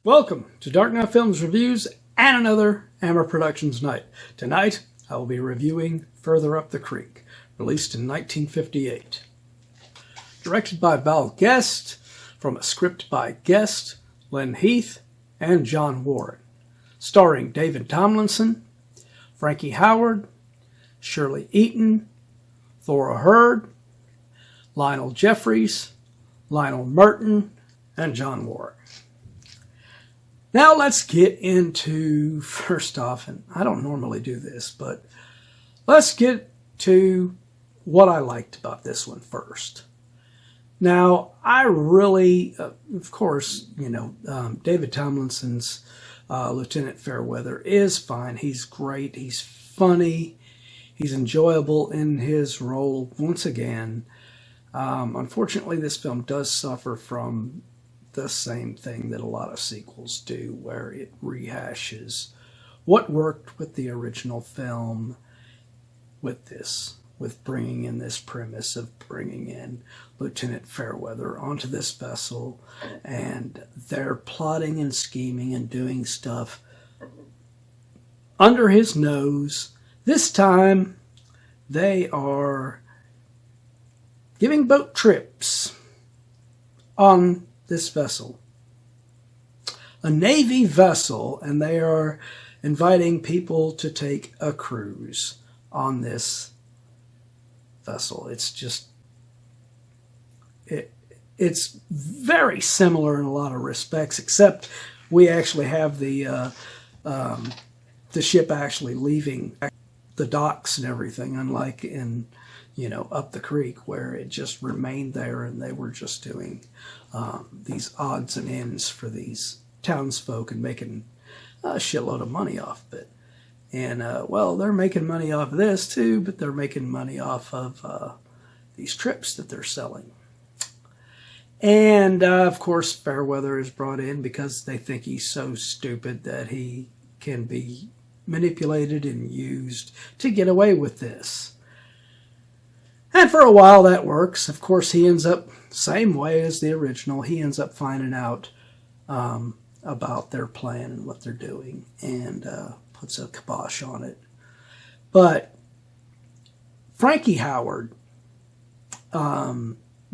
Welcome to Dark Knight Films Reviews and another Hammer Productions night. Tonight, I will be reviewing Further Up the Creek, released in 1958. Directed by Val Guest, from a script by Guest, Len Heath, and John Warren. Starring David Tomlinson, Frankie Howerd, Shirley Eaton, Thora Hird, Lionel Jeffries, Lionel Murton, and John Warren. Now let's get into, first off, and I don't normally do this, but let's get to what I liked about this one first. Now, I really, of course, David Tomlinson's Lieutenant Fairweather is fine. He's great. He's funny. He's enjoyable in his role once again. Unfortunately, this film does suffer from the same thing that a lot of sequels do, where it rehashes what worked with the original film with bringing in this premise of bringing in Lieutenant Fairweather onto this vessel, and they're plotting and scheming and doing stuff under his nose. This time, they are giving boat trips on this vessel, a Navy vessel, and they are inviting people to take a cruise on this vessel. It's very similar in a lot of respects, except we actually have the ship actually leaving the docks and everything, unlike in up the creek, where it just remained there and they were just doing these odds and ends for these townsfolk and making a shitload of money off of it. And, well, they're making money off of this too, but they're making money off of these trips that they're selling. And, of course, Fairweather is brought in because they think he's so stupid that he can be manipulated and used to get away with this. And for a while that works. Of course, he ends up, same way as the original, he ends up finding out about their plan and what they're doing, and puts a kibosh on it. But Frankie Howerd,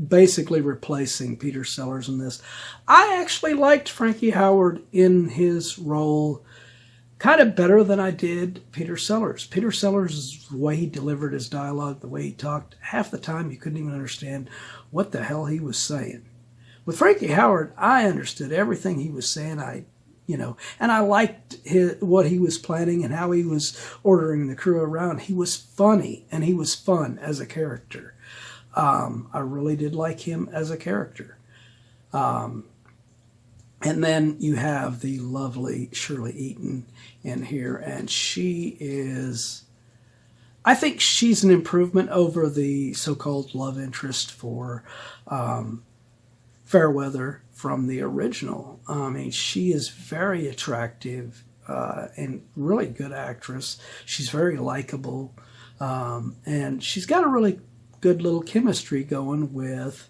basically replacing Peter Sellers in this. I actually liked Frankie Howerd in his role kind of better than I did Peter Sellers. Peter Sellers, the way he delivered his dialogue, the way he talked, half the time you couldn't even understand what the hell he was saying. With Frankie Howerd, I understood everything he was saying. And I liked what he was planning and how he was ordering the crew around. He was funny and he was fun as a character. I really did like him as a character. And then you have the lovely Shirley Eaton in here, and I think she's an improvement over the so-called love interest for Fairweather from the original. I mean, she is very attractive and really good actress. She's very likable, and she's got a really good little chemistry going with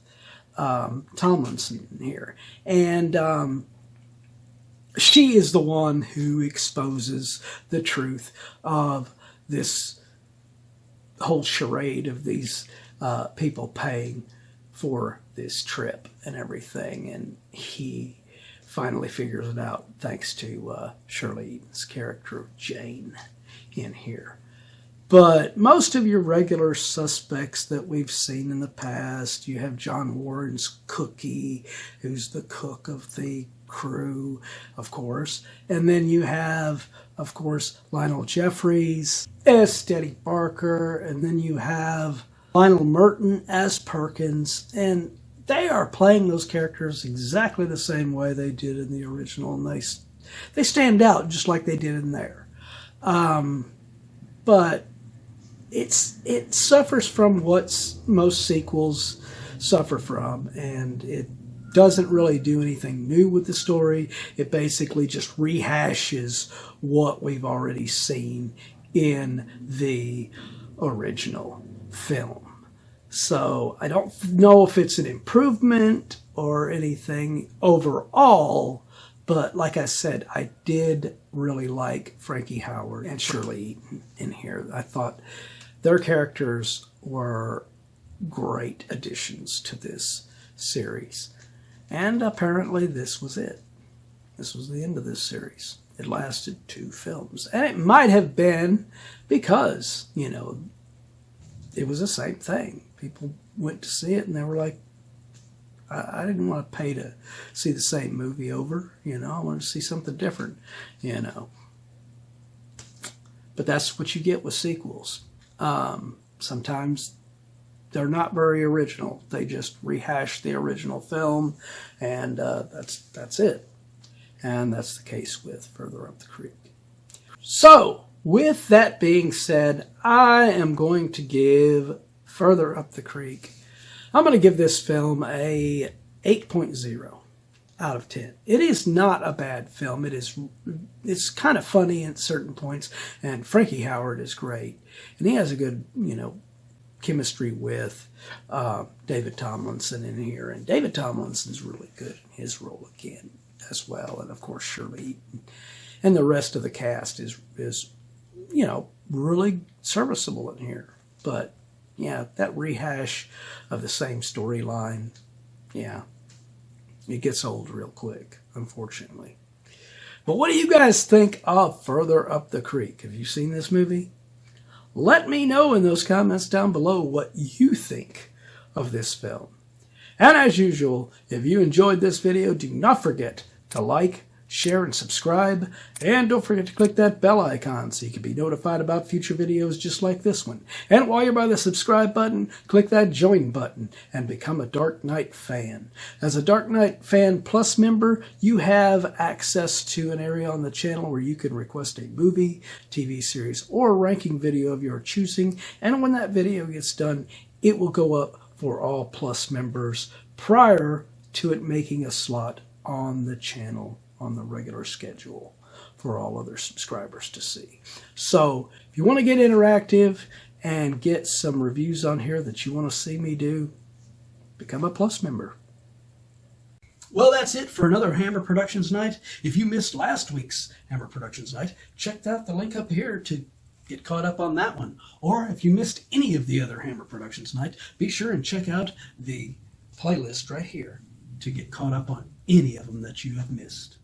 Tomlinson here. And she is the one who exposes the truth of this whole charade of these people paying for this trip and everything. And he finally figures it out thanks to Shirley Eaton's character of Jane in here. But most of your regular suspects that we've seen in the past, you have John Warren's Cookie, who's the cook of the crew, of course. And then you have, of course, Lionel Jeffries as Steady Barker. And then you have Lionel Murton as Perkins. And they are playing those characters exactly the same way they did in the original. And they stand out just like they did in there. But it suffers from what most sequels suffer from, and it doesn't really do anything new with the story. It basically just rehashes what we've already seen in the original film. So I don't know if it's an improvement or anything overall, But like I said, I did really like Frankie Howerd and Shirley Eaton in here. I thought their characters were great additions to this series. And apparently this was it. This was the end of this series. It lasted 2 films. And it might have been because, you know, it was the same thing. People went to see it and they were like, I didn't want to pay to see the same movie over. You know, I wanted to see something different, you know. But that's what you get with sequels. Sometimes they're not very original. They just rehash the original film, and that's it. And that's the case with Further Up the Creek. So, with that being said, I am going to give Further Up the Creek, I'm going to give this film a 8.0 out of 10. It is not a bad film. It's kind of funny at certain points, and Frankie Howerd is great. And he has a good, you know, chemistry with David Tomlinson in here. And David Tomlinson's really good in his role again as well. And of course, Shirley Eaton. And the rest of the cast is you know, really serviceable in here. But yeah, that rehash of the same storyline, yeah, it gets old real quick, unfortunately. But what do you guys think of Further Up the Creek? Have you seen this movie? Let me know in those comments down below what you think of this film. And as usual, if you enjoyed this video, do not forget to like, share, and subscribe. And don't forget to click that bell icon so you can be notified about future videos just like this one. And while you're by the subscribe button, click that join button and become a Dark Knight fan. As a Dark Knight Fan Plus member, you have access to an area on the channel where you can request a movie, TV series, or ranking video of your choosing. And when that video gets done, it will go up for all Plus members prior to it making a slot on the channel on the regular schedule for all other subscribers to see. So if you want to get interactive and get some reviews on here that you want to see me do, become a Plus member. Well, that's it for another Hammer Productions night. If you missed last week's Hammer Productions night, check out the link up here to get caught up on that one. Or if you missed any of the other Hammer Productions night, be sure and check out the playlist right here to get caught up on any of them that you have missed.